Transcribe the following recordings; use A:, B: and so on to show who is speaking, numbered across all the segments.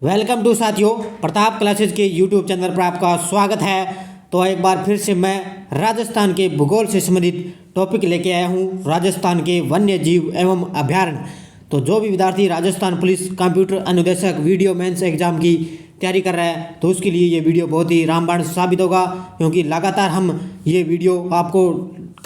A: Welcome to साथियों, Pratap classes के YouTube channel पर आपका स्वागत है। तो एक बार फिर से मैं राजस्थान के भूगोल से संबंधित टॉपिक लेके आया हूँ, राजस्थान के वन्य जीव एवं अभयारण्य। तो जो भी विद्यार्थी राजस्थान पुलिस कंप्यूटर अनुदेशक वीडियो मेंस एग्जाम की तैयारी कर रहा है तो उसके लिए ये वीडियो बहुत ही रामबाण साबित होगा, क्योंकि लगातार हम ये वीडियो आपको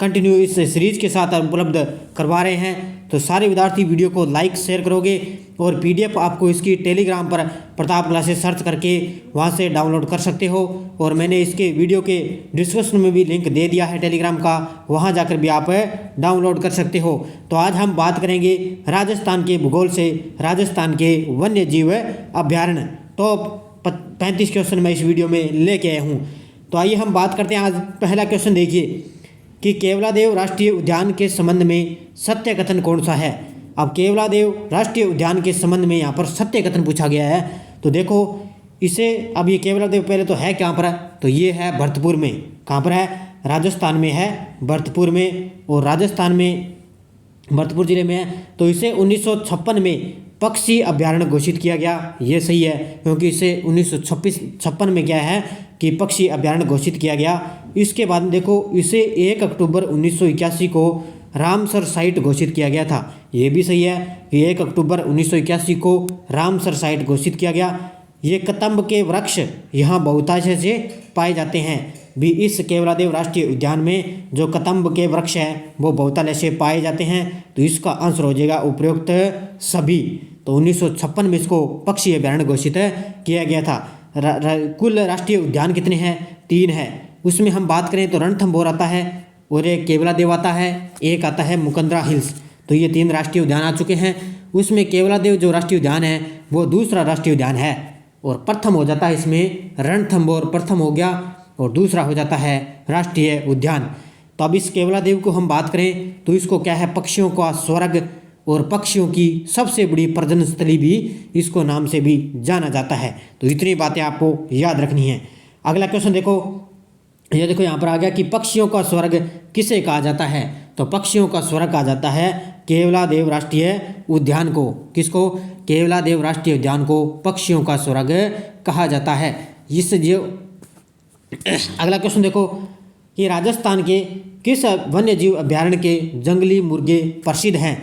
A: कंटिन्यू इस सीरीज के साथ उपलब्ध करवा रहे हैं। तो सारे विद्यार्थी वीडियो को लाइक शेयर करोगे और पीडीएफ आपको इसकी टेलीग्राम पर प्रताप क्लासेस सर्च करके वहाँ से डाउनलोड कर सकते हो। और मैंने इसके वीडियो के डिस्क्रिप्शन में भी लिंक दे दिया है टेलीग्राम का, वहाँ जाकर भी आप डाउनलोड कर सकते हो। तो आज हम बात करेंगे राजस्थान के भूगोल से राजस्थान के वन्य जीव अभ्यारण्य। तो 35 क्वेश्चन मैं इस वीडियो में लेके आया हूँ। तो आइए हम बात करते हैं। आज पहला क्वेश्चन देखिए कि केवलादेव राष्ट्रीय उद्यान के संबंध में सत्य कथन कौन सा है। अब केवलादेव राष्ट्रीय उद्यान के संबंध में यहाँ पर सत्य कथन पूछा गया है। तो देखो इसे, अब ये केवलादेव पहले तो है कहाँ पर है, तो ये है भरतपुर में। कहाँ पर है? राजस्थान में है, भरतपुर में। और राजस्थान में भरतपुर जिले में है। तो इसे 1956 में पक्षी अभ्यारण्य घोषित किया गया। ये सही है, क्योंकि इसे 1956 में क्या है कि पक्षी अभ्यारण्य घोषित किया गया। इसके बाद देखो इसे 1 अक्टूबर 1981 को रामसर साइट घोषित किया गया था। ये भी सही है कि 1 अक्टूबर 1981 को रामसर साइट घोषित किया गया। ये कदम्ब के वृक्ष यहाँ बहुतायत से पाए जाते हैं। भी इस केवलादेव राष्ट्रीय उद्यान में जो कदम्ब के वृक्ष हैं वो बहुतायत से पाए जाते हैं। तो इसका आंसर हो जाएगा उपयुक्त सभी। तो 1956 में इसको पक्षी अभ्यारण्य घोषित किया गया था। कुल राष्ट्रीय उद्यान कितने हैं? 3 है। उसमें हम बात करें तो रणथंभौर आता है और एक केवलादेव आता है, एक आता है मुकंदरा हिल्स। तो ये 3 राष्ट्रीय उद्यान आ चुके हैं। उसमें केवलादेव जो राष्ट्रीय उद्यान है वो दूसरा राष्ट्रीय उद्यान है। और प्रथम हो जाता है इसमें रणथंभौर, प्रथम हो गया, और दूसरा हो जाता है राष्ट्रीय उद्यान। तो अब इस केवलादेव को हम बात करें तो इसको क्या है, पक्षियों का स्वर्ग और पक्षियों की सबसे बड़ी प्रजनन स्थली भी इसको नाम से भी जाना जाता है। तो इतनी बातें आपको याद रखनी है। अगला क्वेश्चन देखो, ये देखो यहाँ पर आ गया कि पक्षियों का स्वर्ग किसे कहा जाता है। तो पक्षियों का स्वर्ग कहा जाता है केवलादेव राष्ट्रीय उद्यान को। किसको? केवलादेव राष्ट्रीय उद्यान को पक्षियों का स्वर्ग कहा जाता है। इस जो अगला क्वेश्चन देखो कि राजस्थान के किस वन्य जीव अभ्यारण्य के जंगली मुर्गे प्रसिद्ध हैं।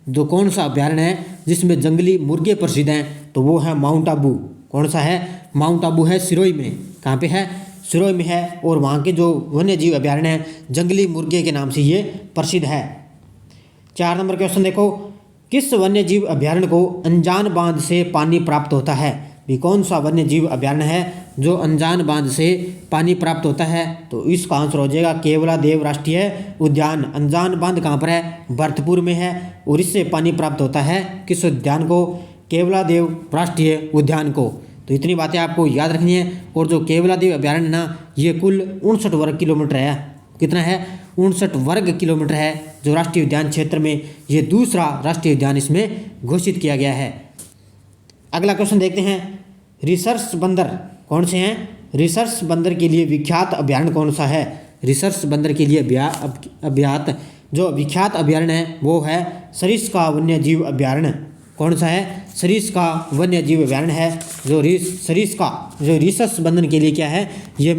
A: जो कौन सा अभ्यारण्य है जिसमें जंगली मुर्गे प्रसिद्ध हैं, तो वो है माउंट आबू। कौन सा है? माउंट आबू है सिरोही में। कहाँ पे है? सिरोही में है। और वहाँ के जो वन्य जीव अभ्यारण्य है जंगली मुर्गे के नाम से ये प्रसिद्ध है। 4 नंबर क्वेश्चन देखो, किस वन्य जीव अभ्यारण्य को अनजान बांध से पानी प्राप्त होता है। भी कौन सा वन्य जीव अभ्यारण्य है जो अनजान बांध से पानी प्राप्त होता है। तो इसका आंसर हो जाएगा केवलादेव राष्ट्रीय उद्यान। अनजान बांध कहाँ पर है? भरतपुर में है। और इससे पानी प्राप्त होता है किस उद्यान को? केवलादेव राष्ट्रीय उद्यान को। तो इतनी बातें आपको याद रखनी है। और जो केवलादेव अभ्यारण्य ना, ये कुल 59 वर्ग किलोमीटर है। कितना है? 59 वर्ग किलोमीटर है जो राष्ट्रीय उद्यान क्षेत्र में। ये दूसरा राष्ट्रीय उद्यान इसमें घोषित किया गया है। अगला क्वेश्चन देखते हैं, रिसर्च बंदर कौन से हैं? रिसर्च बंदर के लिए विख्यात अभ्यारण्य कौन सा है? रिसर्च बंदर के लिए जो विख्यात अभ्यारण्य है वो है सरिस्का वन्य जीव अभ्यारण्य। कौन सा है? सरिस्का वन्य जीव अभ्यारण्य है। जो सरिस्का जो रिसर्च बंदर के लिए क्या है, ये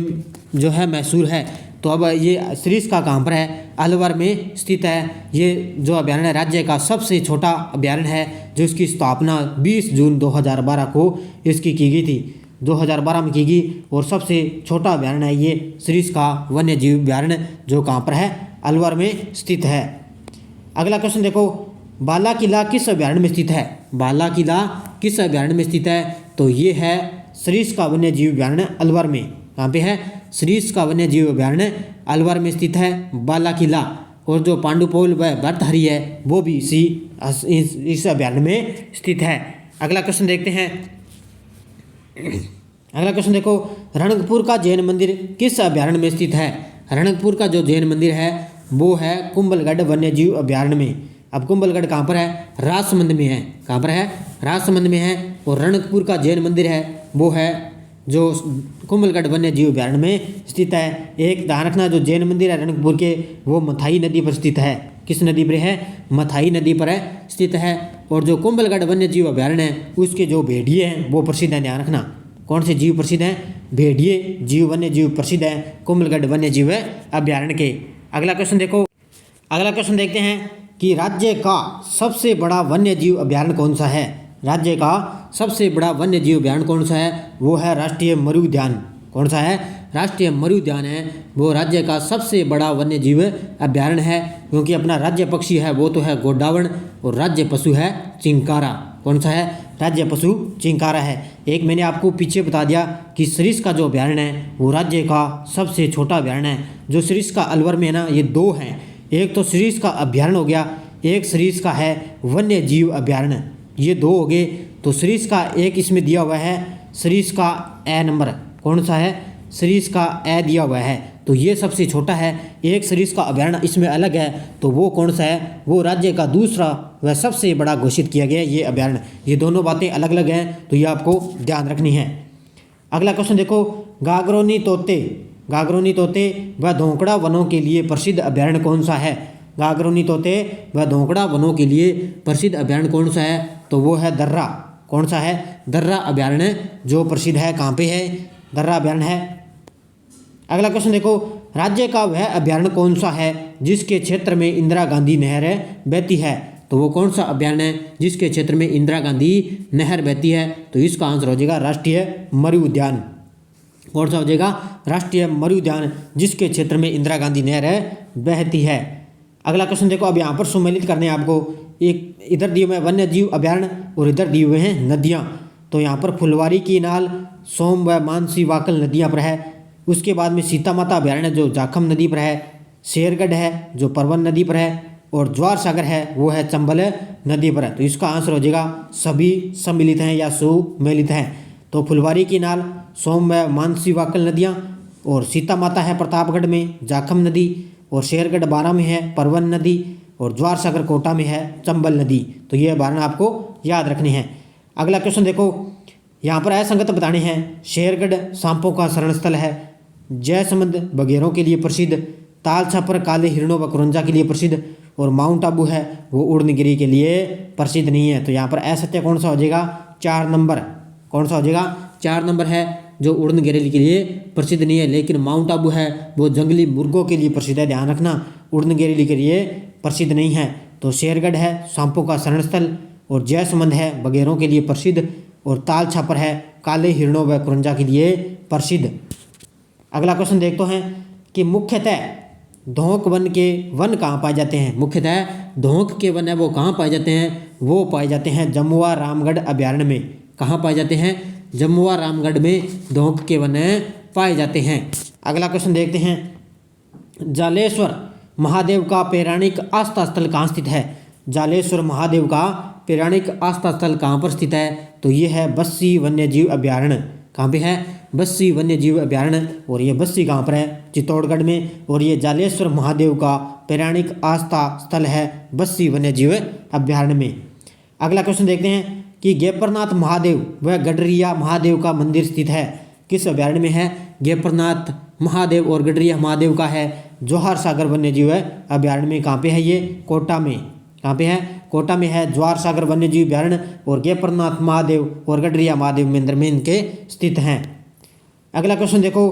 A: जो है मैसूर है। तो अब ये सरिस्का कहाँ पर है? अलवर में स्थित है। ये जो अभ्यारण्य राज्य का सबसे छोटा अभ्यारण्य है, जो इसकी स्थापना 20 जून 2012 को इसकी की गई थी। 2012 में की गई। और सबसे छोटा अभ्यारण्य है ये सरिस्का वन्य जीव अभ्यारण्य, जो कहाँ पर है? अलवर में स्थित है। अगला क्वेश्चन देखो, बाला किला किस अभ्यारण्य में स्थित है। बाला किला किस अभ्यारण्य में स्थित है? तो ये है सरिस्का वन्य जीव अभ्यारण्य अलवर में। कहाँ पे है? सरिस्का वन्य जीव अभ्यारण्य अलवर में स्थित है बाला किला। और जो पांडुपोल व भर्तहरि है वो भी इस अभ्यारण्य में स्थित है। अगला क्वेश्चन देखते हैं। अगला क्वेश्चन देखो, रणकपुर का जैन मंदिर किस अभ्यारण्य में स्थित है। रणकपुर का जो जैन मंदिर है वो है कुंभलगढ़ वन्य जीव अभ्यारण्य में। अब कुंभलगढ़ कहाँ पर है? राजसमंद में है। कहाँ पर है? राजसमंद में है। और रणकपुर का जैन मंदिर है वो है जो कुंभलगढ़ वन्य जीव अभ्यारण्य में स्थित है। एक ध्यान रखना, जो जैन मंदिर है रणकपुर के वो मथाई नदी पर स्थित है। किस नदी पर है? मथाई नदी पर है स्थित है। और जो कुंभलगढ़ वन्य जीव अभ्यारण्य है उसके जो भेड़िए हैं वो प्रसिद्ध हैं, ध्यान रखना। कौन से जीव प्रसिद्ध हैं? भेड़िए जीव वन्य जीव प्रसिद्ध हैं कुंभलगढ़ वन्य जीव अभ्यारण्य के। अगला क्वेश्चन देखो, अगला क्वेश्चन देखते हैं कि राज्य का सबसे बड़ा वन्य जीव अभ्यारण्य कौन सा है? राज्य का सबसे बड़ा वन्य जीव अभ्यारण्य कौन सा है? वो है राष्ट्रीय मरु उद्यान। कौन सा है? राष्ट्रीय मरु उद्यान है वो राज्य का सबसे बड़ा वन्य जीव अभ्यारण्य है, क्योंकि अपना राज्य पक्षी है वो तो है गोडावण और राज्य पशु है चिंकारा। कौन सा है? राज्य पशु चिंकारा है। एक मैंने आपको पीछे बता दिया कि सरिस्का जो अभ्यारण्य है वो राज्य का सबसे छोटा अभ्यारण्य है। जो सरिस्का अलवर में है ना, ये दो हैं, एक तो सरिस्का अभ्यारण्य हो गया, एक सरिस्का है वन्य जीव अभ्यारण्य, ये दो हो गए। तो सरिस्का एक इसमें दिया हुआ है, सरिस्का ए नंबर, कौन सा है? सरिस्का ए दिया हुआ है, तो ये सबसे छोटा है। एक सरिस्का अभ्यारण्य इसमें अलग है, तो वो कौन सा है? वो राज्य का दूसरा व सबसे बड़ा घोषित किया गया ये अभ्यारण्य। ये दोनों बातें अलग अलग हैं, तो ये आपको ध्यान रखनी है। अगला क्वेश्चन देखो, गागरोनी तोते, गागरोनी तोते व धोंकड़ा वनों के लिए प्रसिद्ध अभ्यारण्य कौन सा है? गागरोनी तोते व धोंकड़ा वनों के लिए प्रसिद्ध अभ्यारण्य कौन सा है? तो वो है दर्रा। कौन सा है? दर्रा अभ्यारण्य जो प्रसिद्ध है। कहाँ पे है? दर्रा अभ्यारण्य है। अगला क्वेश्चन देखो, राज्य का वह अभ्यारण्य कौन सा है जिसके क्षेत्र में इंदिरा गांधी नहर बहती है? तो वो कौन सा अभ्यारण्य है जिसके क्षेत्र में इंदिरा गांधी नहर बहती है? तो इसका आंसर हो जाएगा राष्ट्रीय मरु उद्यान। कौन सा हो जाएगा? राष्ट्रीय मरु उद्यान, जिसके क्षेत्र में इंदिरा गांधी नहर बहती है। अगला क्वेश्चन देखो, अब यहाँ पर सम्मिलित करने हैं आपको, एक इधर दिए हुए वन्य जीव अभ्यारण्य और इधर दिए हुए हैं नदियाँ। तो यहाँ पर फुलवारी की नाल, सोम व मानसी वाकल नदियाँ पर है। उसके बाद में सीता माता अभ्यारण्य जो जाखम नदी पर है, शेरगढ़ है जो परवन नदी पर है, और ज्वार सागर है वो है चंबल नदी पर है। तो इसका आंसर हो जाएगा सभी सम्मिलित हैं या सुमेलित हैं। तो फुलवारी की नाल, सोम व मानसी वाकल नदियाँ, और सीता माता है प्रतापगढ़ में जाखम नदी, और शेरगढ़ बारां में है परवन नदी, और ज्वार सागर कोटा में है चंबल नदी। तो ये अभ्यारण्य आपको याद रखने हैं। अगला क्वेश्चन देखो, यहाँ पर असंगत बताने हैं। शेरगढ़ सांपों का शरण स्थल है, जयसमंद बघेरों के लिए प्रसिद्ध, ताल छापर काले हिरणों व कुरंजा के लिए प्रसिद्ध, और माउंट आबू है वो उड़नगिरी के लिए प्रसिद्ध नहीं है। तो यहाँ पर असत्य कौन सा हो जाएगा? 4 नंबर। कौन सा हो जाएगा? 4 नंबर है जो उड़नगिरी के लिए प्रसिद्ध नहीं है, लेकिन माउंट आबू है वो जंगली मुर्गों के लिए प्रसिद्ध है। ध्यान रखना, उड़नगिरी के लिए प्रसिद्ध नहीं है। तो शेरगढ़ है सांपों का शरण स्थल, और जयसमंद है बघेरों के लिए प्रसिद्ध, और ताल छापर है काले हिरणों व कुरंजा के लिए प्रसिद्ध। अगला क्वेश्चन देखते हैं कि मुख्यतः धोंक वन के वन कहाँ पाए जाते हैं? मुख्यतः धोंक के वन है वो कहाँ पाए जाते हैं? वो पाए जाते हैं जमुआ रामगढ़ अभ्यारण्य में। कहाँ पाए जाते हैं? जमुआ रामगढ़ में धोंक के वन पाए जाते हैं। अगला क्वेश्चन देखते हैं, जालेश्वर महादेव का पौराणिक आस्था स्थल कहाँ स्थित है? जालेश्वर महादेव का पौराणिक आस्था स्थल कहाँ पर स्थित है? तो ये है बस्सी वन्यजीव अभ्यारण्य। कहाँ पे है? बस्सी वन्यजीव अभ्यारण्य। और ये बस्सी कहाँ पर है? चित्तौड़गढ़ में। और ये जालेश्वर महादेव का पौराणिक आस्था स्थल है बस्सी वन्यजीव अभ्यारण्य में। अगला क्वेश्चन देखते हैं कि गेपरनाथ महादेव व गडरिया महादेव का मंदिर स्थित है किस अभ्यारण्य में है? गेपरनाथ महादेव और गडरिया महादेव का है जवाहर सागर वन्यजीव अभ्यारण्य में। कहाँ पे है ये? कोटा में। कहाँ पे है? कोटा में है जवाहर सागर वन्यजीव अभ्यारण्य, और गेपरनाथ महादेव और गडरिया महादेव मंदिर में इनके स्थित हैं। अगला क्वेश्चन देखो,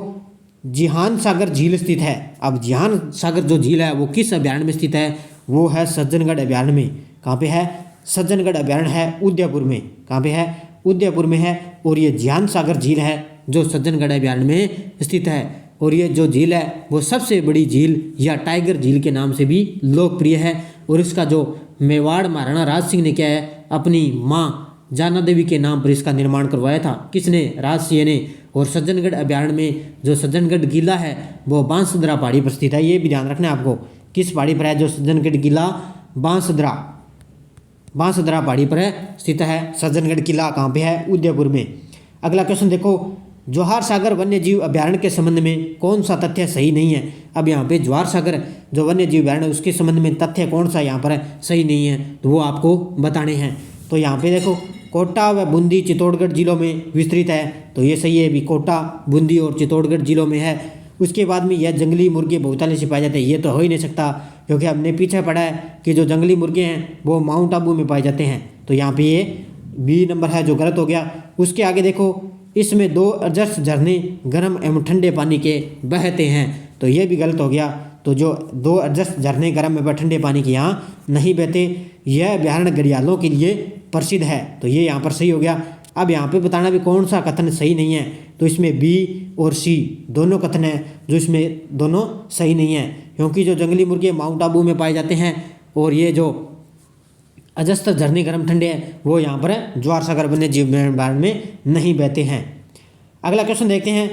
A: जिहान सागर झील स्थित है। अब जिहान सागर जो झील है वो किस अभ्यारण्य में स्थित है? वो है सज्जनगढ़ अभ्यारण्य में। कहाँ पे है? सज्जनगढ़ अभ्यारण्य है उदयपुर में। कहाँ पे है? उदयपुर में है। और ये जिहान सागर झील है जो सज्जनगढ़ अभ्यारण्य में स्थित है। और ये जो झील है वो सबसे बड़ी झील या टाइगर झील के नाम से भी लोकप्रिय है। और इसका जो मेवाड़ महाराणा राज सिंह ने क्या है, अपनी माँ जाना देवी के नाम पर इसका निर्माण करवाया था। किसने? राज सिंह ने। और सज्जनगढ़ अभ्यारण्य में जो सज्जनगढ़ किला है वो बांसदरा पहाड़ी पर स्थित है। ये भी ध्यान रखना है आपको, किस पहाड़ी पर है जो सज्जनगढ़ किला? बांसदरा पहाड़ी पर स्थित है सज्जनगढ़ किला। कहाँ पे है? उदयपुर में। अगला क्वेश्चन देखो, जवाहर सागर वन्यजीव अभ्यारण्य के संबंध में कौन सा तथ्य सही नहीं है? अब यहाँ पे जवाहर सागर जो वन्यजीव अभ्यारण्य है उसके संबंध में तथ्य कौन सा यहाँ पर सही नहीं है, तो वो आपको बताने हैं। तो यहाँ पे देखो, कोटा व बूंदी चित्तौड़गढ़ जिलों में विस्तृत है, तो ये सही है भी, कोटा, बूंदी और चित्तौड़गढ़ जिलों में है। उसके बाद में यह जंगली मुर्गे बहुतायत से पाए जाते हैं, ये तो हो ही नहीं सकता, क्योंकि हमने पीछे पढ़ा है कि जो जंगली मुर्गे हैं वो माउंट आबू में पाए जाते हैं। तो यहाँ पे ये बी नंबर है जो गलत हो गया। उसके आगे देखो, इसमें 2 अजस्र झरने गर्म एवं ठंडे पानी के बहते हैं, तो ये भी गलत हो गया। तो जो 2 अजस्र झरने गर्म एवं ठंडे पानी के यहाँ नहीं बहते, यह अभ्यारण्य घड़ियालों के लिए प्रसिद्ध है, तो ये यहाँ पर सही हो गया। अब यहाँ पे बताना भी कौन सा कथन सही नहीं है, तो इसमें बी और सी दोनों कथन है जो इसमें दोनों सही नहीं है, क्योंकि जो जंगली मुर्गे माउंट आबू में पाए जाते हैं और ये जो अजस्र झरने गर्म ठंडे हैं वो यहाँ पर ज्वार सागर वन्य जीव अभ्यारण्य में नहीं बहते हैं। अगला क्वेश्चन देखते हैं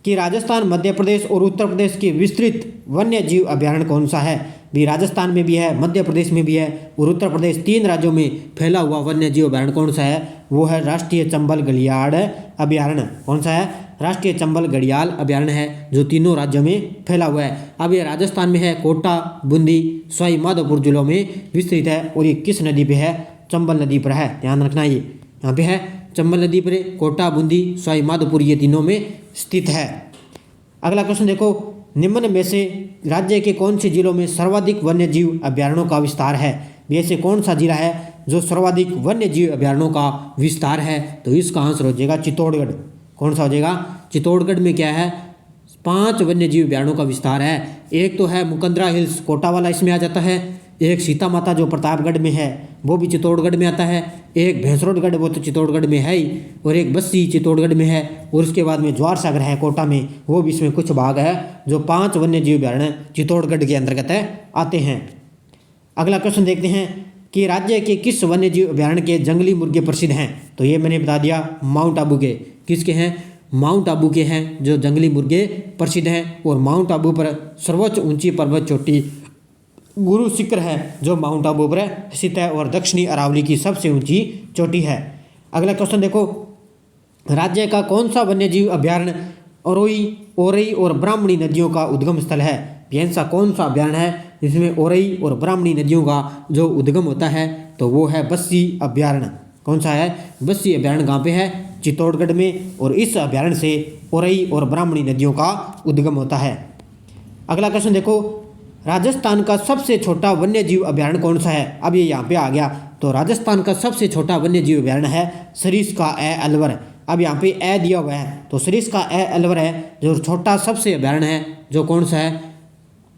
A: कि राजस्थान, मध्य प्रदेश और उत्तर प्रदेश के विस्तृत वन्य जीव अभ्यारण्य कौन सा है। भी राजस्थान में भी है, मध्य प्रदेश में भी है और उत्तर प्रदेश, 3 राज्यों में फैला हुआ वन्य जीव अभ्यारण्य कौन सा है, वो है राष्ट्रीय चंबल घड़ियाल अभ्यारण्य। कौन सा है, राष्ट्रीय चंबल घड़ियाल अभ्यारण्य है जो तीनों राज्यों में फैला हुआ है। अब ये राजस्थान में है, कोटा, बूंदी, सवाई माधोपुर जिलों में विस्तृत है और ये किस नदी पे है, चंबल नदी पर है, ध्यान रखना। ये यहाँ पे है चंबल नदी पर, कोटा, बूंदी, सवाई माधोपुर ये तीनों में स्थित है। अगला क्वेश्चन देखो, निम्न में से राज्य के कौन से जिलों में सर्वाधिक वन्य जीव अभ्यारण्यों का विस्तार है। ऐसे कौन सा जिला है जो सर्वाधिक वन्य जीव अभ्यारण्यों का विस्तार है, तो इसका आंसर हो जाएगा चित्तौड़गढ़। कौन सा हो जाएगा, चित्तौड़गढ़ में क्या है, 5 वन्य जीव अभ्यारण्यों का विस्तार है। एक तो है मुकंदरा हिल्स, कोटा वाला इसमें आ जाता है। एक सीता माता जो प्रतापगढ़ में है वो भी चित्तौड़गढ़ में आता है। एक भैंसरोडगढ़ वो तो चित्तौड़गढ़ में है ही, और एक बस्सी चित्तौड़गढ़ में है, और उसके बाद में ज्वार सागर है कोटा में, वो भी इसमें कुछ भाग है जो 5 वन्य जीव अभ्यारण्य चित्तौड़गढ़ के अंतर्गत आते हैं। अगला क्वेश्चन देखते हैं कि राज्य के किस वन्य जीव अभ्यारण्य के जंगली मुर्गे प्रसिद्ध हैं, तो ये मैंने बता दिया माउंट आबू के। किसके हैं, माउंट आबू के हैं जो जंगली मुर्गे प्रसिद्ध हैं। और माउंट आबू पर सर्वोच्च ऊंची पर्वत चोटी गुरु शिखर है जो माउंट आबू पर स्थित है और दक्षिणी अरावली की सबसे ऊंची चोटी है। अगला क्वेश्चन देखो, राज्य का कौन सा वन्य जीव अभ्यारण्य ओरई और ब्राह्मणी नदियों का उद्गम स्थल है। ऐसा कौन सा अभ्यारण्य है जिसमें ओरई और ब्राह्मणी नदियों का जो उद्गम होता है, तो वो है बस्सी अभ्यारण्य। कौन सा है, बस्सी अभ्यारण्य कहाँ पे है, चित्तौड़गढ़ में, और इस अभ्यारण्य से ओरई और ब्राह्मणी नदियों का उद्गम होता है। अगला क्वेश्चन देखो, राजस्थान का सबसे छोटा वन्य जीव अभ्यारण्य कौन सा है। अब ये यहाँ पे आ गया, तो राजस्थान का सबसे छोटा वन्य जीव अभ्यारण्य है सरिस्का अलवर। अब यहाँ पे ए दिया हुआ है, तो सरिस्का अलवर है जो छोटा सबसे अभ्यारण्य है, जो कौन सा है,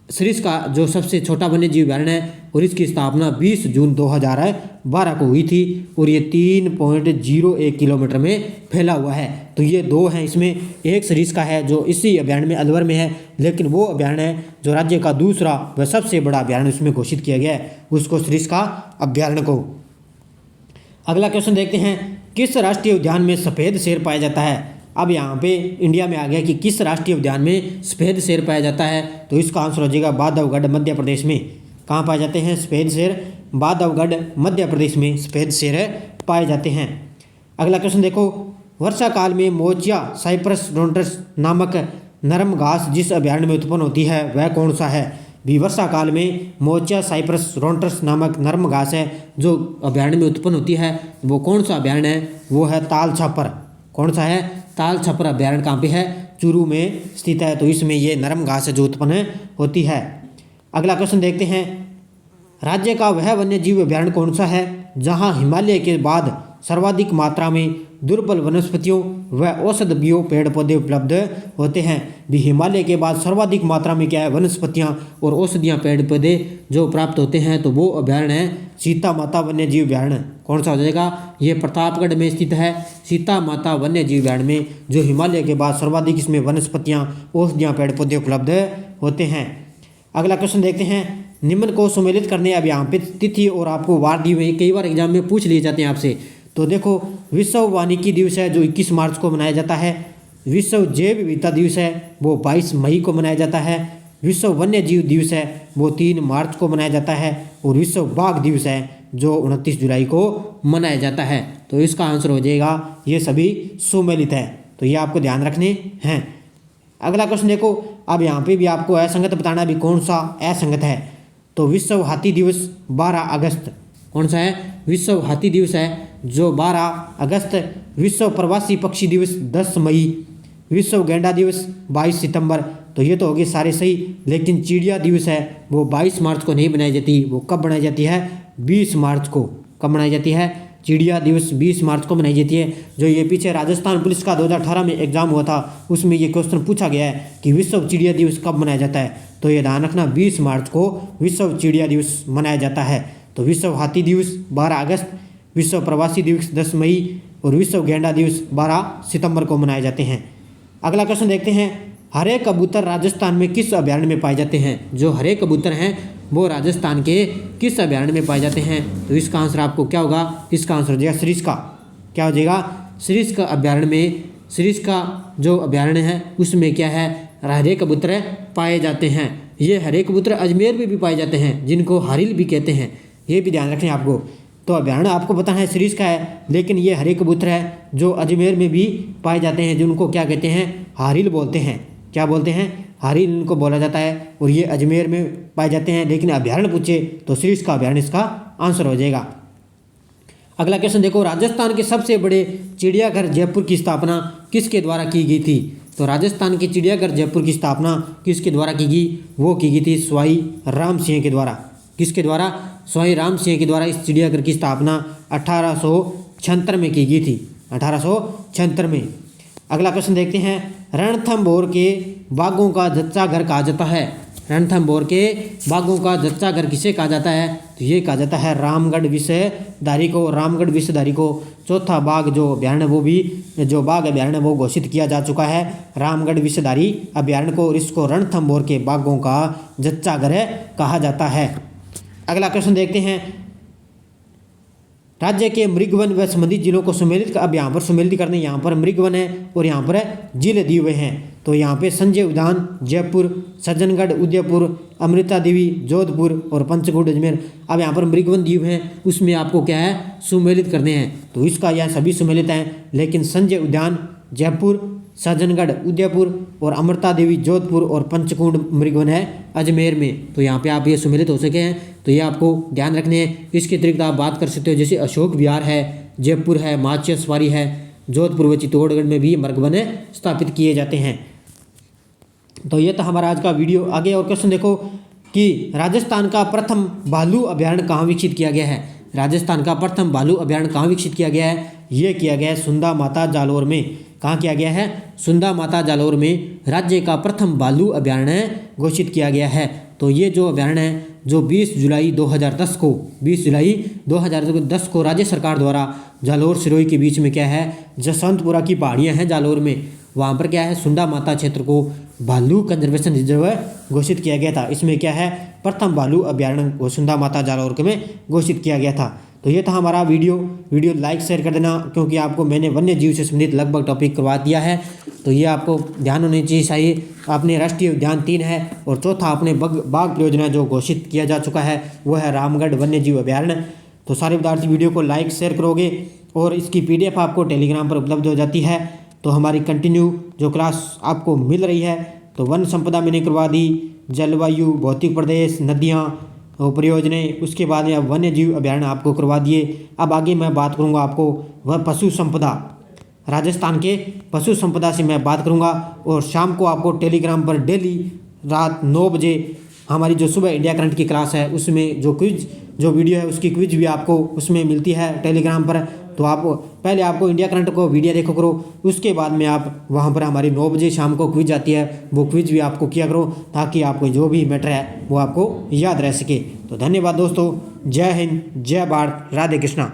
A: सरिस्का जो सबसे छोटा वन्य जीव अभ्यारण्य है, और इसकी स्थापना 20 जून 2012 को हुई थी और ये 3.01 किलोमीटर में फैला हुआ है। तो ये 2 हैं, इसमें एक सरिस्का है जो इसी अभ्यारण्य में अलवर में है, लेकिन वो अभ्यारण्य है जो राज्य का दूसरा व सबसे बड़ा अभ्यारण्य उसमें घोषित किया गया है, उसको सरिस्का अभ्यारण्य को। अगला क्वेश्चन देखते हैं, किस राष्ट्रीय उद्यान में सफ़ेद शेर पाया जाता है। अब यहाँ पे इंडिया में आ गया कि किस राष्ट्रीय उद्यान में सफ़ेद शेर पाया जाता है, तो इसका आंसर हो जाएगा बांधवगढ़ मध्य प्रदेश में। कहाँ पाए जाते हैं सफ़ेद शेर, बांधवगढ़ मध्य प्रदेश में सफ़ेद शेर पाए जाते हैं। अगला क्वेश्चन देखो, वर्षा काल में मोचिया साइप्रस रोंड्रस नामक नरम घास जिस अभ्यारण्य में उत्पन्न होती है वह कौन सा है। भी वर्षा काल में मोचिया साइप्रस रोंड्रस नामक नरम घास है जो अभ्यारण्य में उत्पन्न होती है, वो कौन सा अभ्यारण्य है, वो है ताल छापर। कौन सा है, ताल छापर अभ्यारण्य कहाँ पे है, चूरू में स्थित है, तो इसमें ये नरम घास है जो उत्पन्न होती है। अगला क्वेश्चन देखते हैं, राज्य का वह वन्य जीव अभ्यारण्य कौन सा है जहां हिमालय के बाद सर्वाधिक मात्रा में दुर्बल वनस्पतियों व औषधीय पेड़ पौधे उपलब्ध होते हैं। भी हिमालय के बाद सर्वाधिक मात्रा में क्या है, वनस्पतियां और औषधियां पेड़ पौधे जो प्राप्त होते हैं, तो वो अभ्यारण्य है सीता माता वन्य जीव अभ्यारण्य। कौन सा हो जाएगा, ये प्रतापगढ़ में स्थित है सीता माता वन्य जीव अभ्यारण्य में, जो हिमालय के बाद सर्वाधिक इसमें वनस्पतियाँ औषधियाँ पेड़ पौधे उपलब्ध होते हैं। अगला क्वेश्चन देखते हैं, निम्न को सम्मिलित करने। अब यहाँ पे तिथि और आपको वार दी हुई, कई बार एग्जाम में पूछ लिए जाते हैं आपसे। तो देखो, विश्व वानिकी दिवस है जो 21 मार्च को मनाया जाता है। विश्व जैव विविधता दिवस है वो 22 मई को मनाया जाता है। विश्व वन्य जीव दिवस है वो 3 मार्च को मनाया जाता है। और विश्व बाघ दिवस है जो 29 जुलाई को मनाया जाता है। तो इसका आंसर हो जाएगा, ये सभी सम्मिलित है, तो ये आपको ध्यान रखने हैं। अगला क्वेश्चन देखो, अब यहाँ पे भी आपको असंगत बताना भी कौन सा असंगत है। तो विश्व हाथी दिवस 12 अगस्त, कौन सा है, विश्व हाथी दिवस है जो 12 अगस्त। विश्व प्रवासी पक्षी दिवस 10 मई। विश्व गैंडा दिवस 22 सितंबर। तो ये तो होगी सारे सही, लेकिन चिड़िया दिवस है वो 22 मार्च को नहीं बनाई जाती। वो कब बनाई जाती है? 20 मार्च को। कब बनाई जाती है? चिड़िया दिवस 20 मार्च को मनाई जाती है। जो ये पीछे राजस्थान पुलिस का 2018 में एग्जाम हुआ था उसमें ये क्वेश्चन पूछा गया है कि विश्व चिड़िया दिवस कब मनाया जाता है। तो ये ध्यान रखना 20 मार्च को विश्व चिड़िया दिवस मनाया जाता है। तो विश्व हाथी दिवस 12 अगस्त, विश्व प्रवासी दिवस 10 मई और विश्व गैंडा दिवस 12 सितंबर को मनाए जाते हैं। अगला क्वेश्चन देखते हैं, हरे कबूतर राजस्थान में किस अभयारण्य में पाए जाते हैं? जो हरे कबूतर हैं वो राजस्थान के किस अभयारण्य में पाए जाते हैं? तो इसका आंसर आपको क्या होगा? इसका आंसर हो जाएगा सरिस्का। क्या हो जाएगा? सरिस्का अभयारण्य में, सरिस्का जो अभयारण्य है उसमें क्या है? हरे कबूतर पाए जाते हैं। ये हरे कबूतर अजमेर में भी पाए जाते हैं जिनको हारिल भी कहते हैं, ये भी ध्यान रखें आपको। तो अभयारण्य आपको पता है सरिस्का है, लेकिन ये हरे कबूतर है जो अजमेर में भी पाए जाते हैं जिनको क्या कहते हैं? हारिल बोलते हैं। क्या बोलते हैं? हारिल इनको बोला जाता है और ये अजमेर में पाए जाते हैं। लेकिन अभयारण्य पूछे तो सरिस्का अभयारण्य इसका आंसर हो जाएगा। अगला क्वेश्चन देखो, राजस्थान के सबसे बड़े चिड़ियाघर जयपुर की स्थापना किसके द्वारा की गई थी? तो राजस्थान के चिड़ियाघर जयपुर की स्थापना किसके द्वारा की गई? वो की गई थी स्वाई राम सिंह के द्वारा। किसके द्वारा? स्वाई राम सिंह के द्वारा इस चिड़ियाघर की स्थापना 1876 में की गई थी। 1876 में। अगला क्वेश्चन देखते हैं, रणथंभौर के बाघों का जच्चा घर कहा जाता है? रणथंभौर के बाघों का जच्चा घर किसे कहा जाता है? तो ये कहा जाता है रामगढ़ विषधारी को। रामगढ़ विषधारी को चौथा बाघ जो अभयारण्य वो भी जो बाघ अभयारण्य वो घोषित किया जा चुका है रामगढ़ विषधारी अभयारण्य को, और इसको रणथंभौर के बाघों का जच्चा घर कहा जाता है। अगला क्वेश्चन देखते हैं, राज्य के मृगवन व संबंधित जिलों को सम्मिलित, अब यहाँ पर सम्मिलित करने, यहाँ पर मृगवन है और यहाँ पर जिले दिए हुए हैं। तो यहाँ पे संजय उद्यान जयपुर, सज्जनगढ़ उदयपुर, अमृता देवी जोधपुर और पंचकोट अजमेर। अब यहाँ पर मृगवन दिए हुए हैं उसमें आपको क्या है? सम्मिलित करने हैं। तो इसका यह सभी सम्मिलित हैं, लेकिन संजय उद्यान जयपुर, सज्जनगढ़ उदयपुर और अमृता देवी जोधपुर और पंचकुंड मृगवन है अजमेर में। तो यहाँ पे आप ये सम्मिलित हो सके हैं, तो ये आपको ध्यान रखने हैं। इसके अतिरिक्त आप बात कर सकते हो जैसे अशोक विहार है, जयपुर है, माचिया सवारी है, जोधपुर व चित्तौड़गढ़ में भी मृगवन स्थापित किए जाते हैं। तो ये था हमारा आज का वीडियो। आगे और क्वेश्चन देखो कि राजस्थान का प्रथम भालू अभयारण्य कहाँ विकसित किया गया है? राजस्थान का प्रथम भालू अभयारण्य कहाँ विकसित किया गया है? ये किया गया है सुंदा माता जालोर में। कहाँ किया गया है? सुंदा माता जालोर में राज्य का प्रथम भालू अभयारण्य घोषित किया गया है। तो ये जो अभयारण्य है जो 20 जुलाई 2010 को राज्य सरकार द्वारा जालोर सिरोही के बीच में क्या है? जसवंतपुरा की पहाड़ियाँ हैं जालोर में, वहाँ पर क्या है? सुंदा माता क्षेत्र को भालू कंजर्वेशन रिजर्व घोषित किया गया था। इसमें क्या है? प्रथम भालू अभयारण्य सुंदा माता जालोर में घोषित किया गया था। तो ये था हमारा वीडियो लाइक शेयर कर देना, क्योंकि आपको मैंने वन्य जीव से संबंधित लगभग टॉपिक करवा दिया है। तो ये आपको ध्यान होनी चाहिए। अपने राष्ट्रीय उद्यान 3 है और चौथा अपने बाघ परियोजना जो घोषित किया जा चुका है वो है रामगढ़ वन्य जीव अभयारण्य। तो सारे विद्यार्थी वीडियो को लाइक शेयर करोगे और इसकी PDF आपको टेलीग्राम पर उपलब्ध हो जाती है। तो हमारी कंटिन्यू जो क्लास आपको मिल रही है, तो वन संपदा मैंने करवा दी, जलवायु, भौतिक प्रदेश, नदियाँ और परियोजनाएँ, उसके बाद में वन्य जीव अभयारण्य आपको करवा दिए। अब आगे मैं बात करूँगा आपको वह पशु संपदा, राजस्थान के पशु संपदा से मैं बात करूँगा। और शाम को आपको टेलीग्राम पर डेली रात 9 बजे हमारी जो सुबह इंडिया करंट की क्लास है उसमें जो क्विज जो वीडियो है उसकी क्विज भी आपको उसमें मिलती है टेलीग्राम पर। तो आप पहले आपको इंडिया करंट को वीडियो देखो करो, उसके बाद में आप वहाँ पर हमारी 9 बजे शाम को क्विज आती है, वो क्विज भी आपको किया करो ताकि आपको जो भी मैटर है वो आपको याद रह सके। तो धन्यवाद दोस्तों, जय हिंद, जय भारत, राधे कृष्णा।